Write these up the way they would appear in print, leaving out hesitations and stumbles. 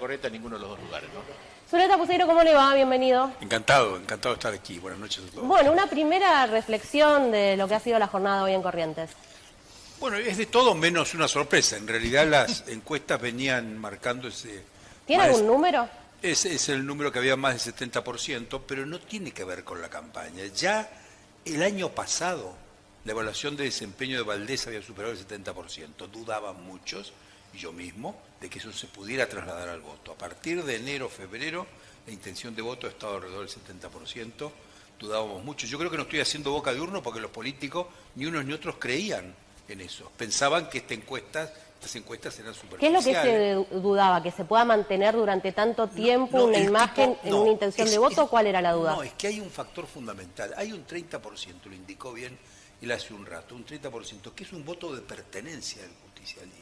correcta en ninguno de los dos lugares, ¿no? Zuleta Puseiro, ¿cómo le va? Bienvenido. Encantado de estar aquí. Buenas noches a todos. Bueno, una primera reflexión de lo que ha sido la jornada hoy en Corrientes. Bueno, es de todo menos una sorpresa. En realidad las encuestas venían marcando ese... ¿Tiene algún número? Es el número que había más del 70%, pero no tiene que ver con la campaña. Ya el año pasado la evaluación de desempeño de Valdés había superado el 70%. Dudaban muchos, y yo mismo, de que eso se pudiera trasladar al voto. A partir de enero, febrero, la intención de voto ha estado alrededor del 70%. Dudábamos mucho. Yo creo que no estoy haciendo boca de urno porque los políticos, ni unos ni otros, creían en eso. Pensaban que estas encuestas eran superficiales. ¿Qué es lo que se dudaba? ¿Que se pueda mantener durante tanto tiempo una imagen en una intención de voto? ¿Cuál era la duda? No, es que hay un factor fundamental. Hay un 30%, lo indicó bien él hace un rato, un 30%, que es un voto de pertenencia del justicialismo.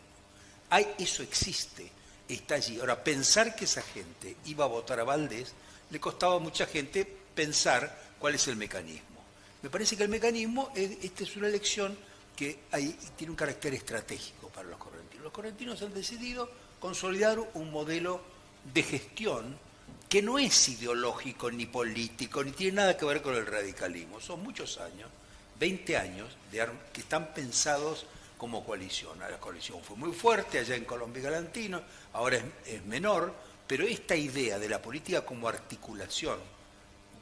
Eso existe, está allí. Ahora, pensar que esa gente iba a votar a Valdés, le costaba a mucha gente pensar cuál es el mecanismo. Me parece que el mecanismo, esta es una elección que tiene un carácter estratégico para los correntinos. Los correntinos han decidido consolidar un modelo de gestión que no es ideológico ni político, ni tiene nada que ver con el radicalismo. Son muchos años, 20 años, que están pensados como coalición. La coalición fue muy fuerte allá en Colombia y Galantino, ahora es menor, pero esta idea de la política como articulación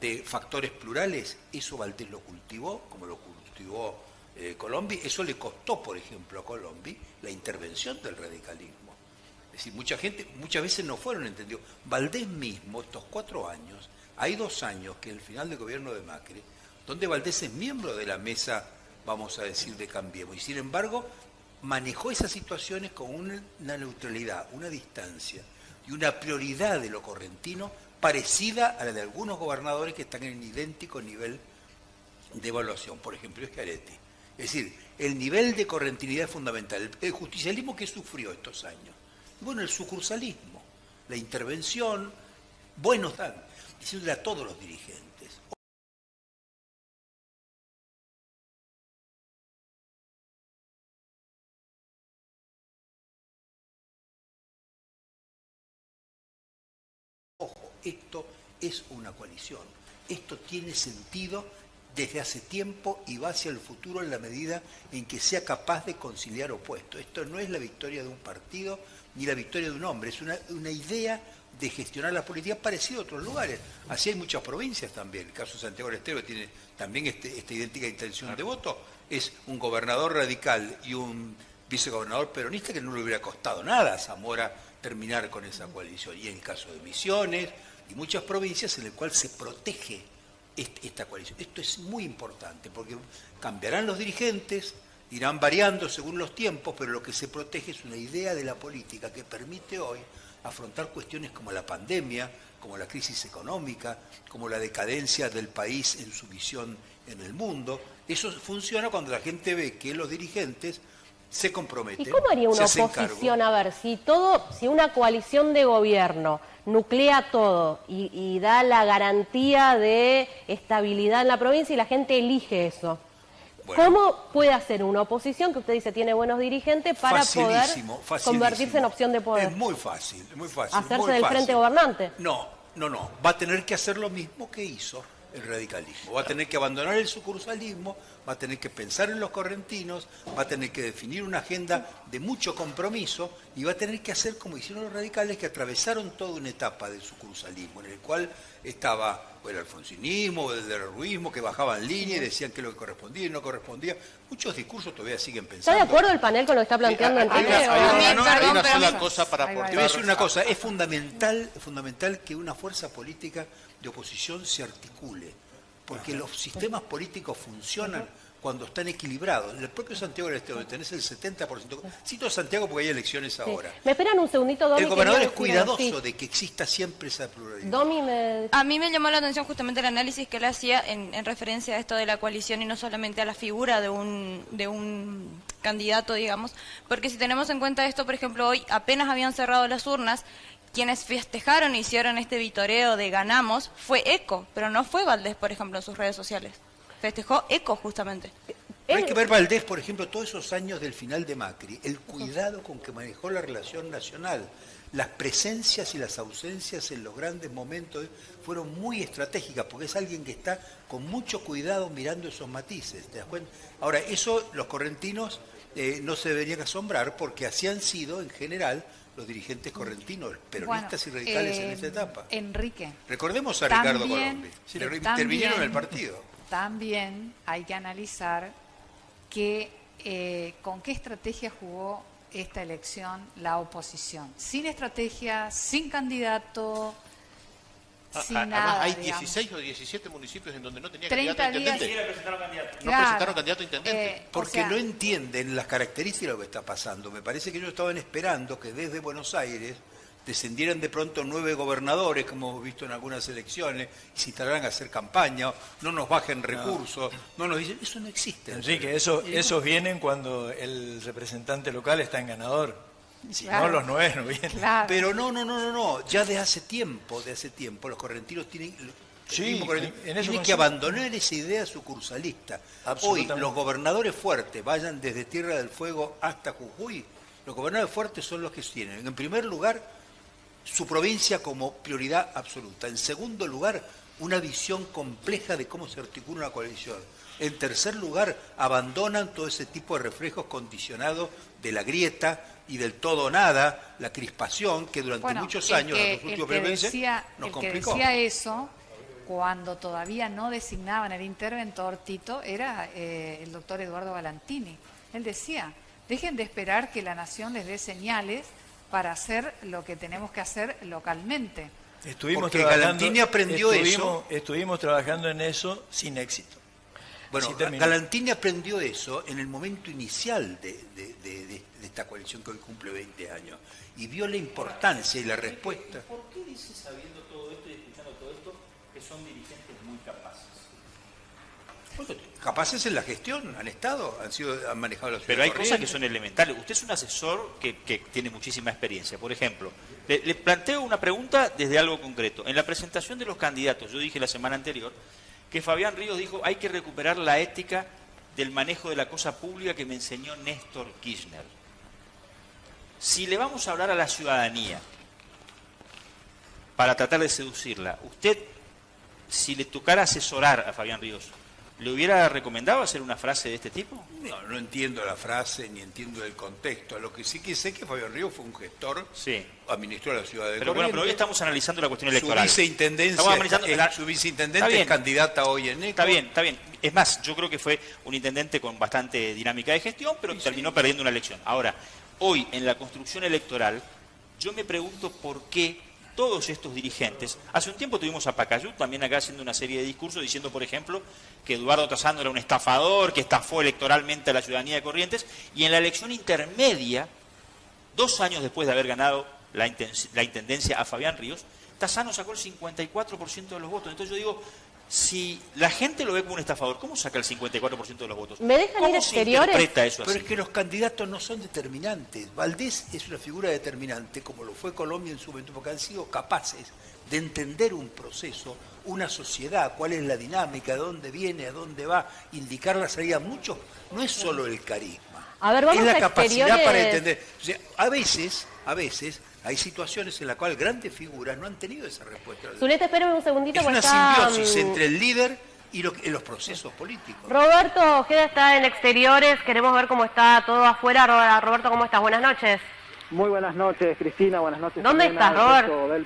de factores plurales, eso Valdés lo cultivó, como lo cultivó Colombia. Eso le costó, por ejemplo, a Colombia la intervención del radicalismo. Es decir, mucha gente, muchas veces no fueron entendidos. Valdés mismo, estos 4 años, hay 2 años que el final del gobierno de Macri, donde Valdés es miembro de la mesa, vamos a decir, de Cambiemos, y sin embargo manejó esas situaciones con una neutralidad, una distancia y una prioridad de lo correntino parecida a la de algunos gobernadores que están en idéntico nivel de evaluación, por ejemplo, Schiaretti. Es decir, el nivel de correntinidad es fundamental. El justicialismo que sufrió estos años, bueno, el sucursalismo, la intervención, buenos dan, diciéndole a todos los dirigentes. Ojo, esto es una coalición, esto tiene sentido desde hace tiempo y va hacia el futuro en la medida en que sea capaz de conciliar opuestos. Esto no es la victoria de un partido ni la victoria de un hombre, es una idea de gestionar la política parecida a otros lugares. Así hay muchas provincias también. El caso de Santiago del Estero tiene también esta idéntica intención de voto. Es un gobernador radical y un vicegobernador peronista que no le hubiera costado nada a Zamora terminar con esa coalición. Y en el caso de Misiones y muchas provincias en el cual se protege esta coalición. Esto es muy importante porque cambiarán los dirigentes, irán variando según los tiempos, pero lo que se protege es una idea de la política que permite hoy afrontar cuestiones como la pandemia, como la crisis económica, como la decadencia del país en su visión en el mundo. Eso funciona cuando la gente ve que los dirigentes se comprometen. ¿Y cómo haría una oposición? A ver, si una coalición de gobierno nuclea todo y da la garantía de estabilidad en la provincia y la gente elige eso, bueno, ¿cómo puede hacer una oposición que usted dice tiene buenos dirigentes para poder convertirse en opción de poder? Es muy fácil, muy fácil. ¿Hacerse del frente gobernante? No. Va a tener que hacer lo mismo que hizo el radicalismo. Va a tener que abandonar el sucursalismo, va a tener que pensar en los correntinos, va a tener que definir una agenda de mucho compromiso y va a tener que hacer como hicieron los radicales, que atravesaron toda una etapa del sucursalismo, en el cual estaba el alfonsinismo, el derruismo, que bajaban línea y decían que lo que correspondía y no correspondía. Muchos discursos todavía siguen pensando. ¿Está de acuerdo el panel con lo que está planteando Enrique? Hay una sola cosa para aportar. Te voy a decir una cosa, es fundamental que una fuerza política de oposición se articule, porque los sistemas políticos funcionan cuando están equilibrados. En el propio Santiago del Estero, donde tenés el 70%, cito Santiago porque hay elecciones ahora. ¿Me esperan un segundito, Domi? El gobernador es cuidadoso de que exista siempre esa pluralidad. Domi, A mí me llamó la atención justamente el análisis que él hacía en referencia a esto de la coalición y no solamente a la figura de un candidato, digamos, porque si tenemos en cuenta esto, por ejemplo, hoy apenas habían cerrado las urnas, quienes festejaron e hicieron este vitoreo de ganamos fue ECO, pero no fue Valdés, por ejemplo, en sus redes sociales. Festejó ECO, justamente. Hay que ver Valdés, por ejemplo, todos esos años del final de Macri, el cuidado con que manejó la relación nacional. las presencias y las ausencias en los grandes momentos fueron muy estratégicas, porque es alguien que está con mucho cuidado mirando esos matices, ¿te das cuenta? Ahora, eso los correntinos no se deberían asombrar, porque así han sido, en general, los dirigentes correntinos, peronistas y radicales en esta etapa. Enrique. Recordemos a Ricardo Colombi, intervinieron en el partido. También hay que analizar con qué estrategia jugó esta elección la oposición. Sin estrategia, sin candidato, sin nada. Hay 16 o 17 municipios en donde no tenía 30 candidato a intendente. días. No presentaron candidato a intendente. Porque no entienden las características de lo que está pasando. Me parece que ellos estaban esperando que desde Buenos Aires descendieran de pronto 9 gobernadores, como hemos visto en algunas elecciones, y se instalaran a hacer campaña, no nos bajen recursos, no nos dicen, eso no existe. Enrique, esos vienen cuando el representante local está en ganador. Si no, los 9 no vienen. Claro. Pero no, ya de hace tiempo, los correntinos tienen... Tienen que abandonar esa idea sucursalista. Hoy los gobernadores fuertes, vayan desde Tierra del Fuego hasta Jujuy, los gobernadores fuertes son los que tienen, en primer lugar, su provincia como prioridad absoluta. En segundo lugar, una visión compleja de cómo se articula una coalición. En tercer lugar, abandonan todo ese tipo de reflejos condicionados de la grieta y del todo o nada, la crispación que durante muchos años, en los últimos meses, nos complicó. El que decía eso, cuando todavía no designaban el interventor, Tito, era el doctor Eduardo Galantini. Él decía, dejen de esperar que la nación les dé señales para hacer lo que tenemos que hacer localmente. Porque Galantini aprendió eso. Estuvimos trabajando en eso sin éxito. Bueno, Galantini aprendió eso en el momento inicial de esta coalición que hoy cumple 20 años y vio la importancia y la respuesta. ¿Por qué dice, sabiendo todo esto y escuchando todo esto, que son dirigentes muy capaces? Capaces en la gestión, han manejado la ciudad. Pero hay cosas que son elementales. Usted es un asesor que tiene muchísima experiencia. Por ejemplo, le planteo una pregunta desde algo concreto. En la presentación de los candidatos, yo dije la semana anterior que Fabián Ríos dijo hay que recuperar la ética del manejo de la cosa pública que me enseñó Néstor Kirchner. Si le vamos a hablar a la ciudadanía para tratar de seducirla, usted, si le tocara asesorar a Fabián Ríos, ¿le hubiera recomendado hacer una frase de este tipo? No entiendo la frase ni entiendo el contexto. Lo que sí que sé que Fabián Ríos fue un gestor, administró la ciudad de Corrientes. Pero hoy estamos analizando la cuestión electoral. Su viceintendente es candidata hoy en ECO. Está bien. Es más, yo creo que fue un intendente con bastante dinámica de gestión, pero terminó perdiendo una elección. Ahora, hoy en la construcción electoral, yo me pregunto por qué todos estos dirigentes, hace un tiempo tuvimos a Pacayú también acá haciendo una serie de discursos diciendo, por ejemplo, que Eduardo Tassano era un estafador, que estafó electoralmente a la ciudadanía de Corrientes, y en la elección intermedia, 2 años después de haber ganado la intendencia a Fabián Ríos, Tassano sacó el 54% de los votos. Entonces yo digo, si la gente lo ve como un estafador, ¿cómo saca el 54% de los votos? ¿Me dejan ir a exteriores? ¿Cómo se interpreta eso así? Pero es que los candidatos no son determinantes. Valdés es una figura determinante, como lo fue Colombia en su momento, porque han sido capaces de entender un proceso, una sociedad, cuál es la dinámica, de dónde viene, a dónde va, indicar la salida. Mucho no es solo el carisma, es la capacidad para entender. O sea, a veces hay situaciones en las cuales grandes figuras no han tenido esa respuesta. Zuleta, espérame un segundito. Es una simbiosis entre el líder y los procesos políticos. Roberto Ojeda está en exteriores, queremos ver cómo está todo afuera. Roberto, ¿cómo estás? Buenas noches. Muy buenas noches, Cristina, buenas noches. ¿Dónde estás, Roberto?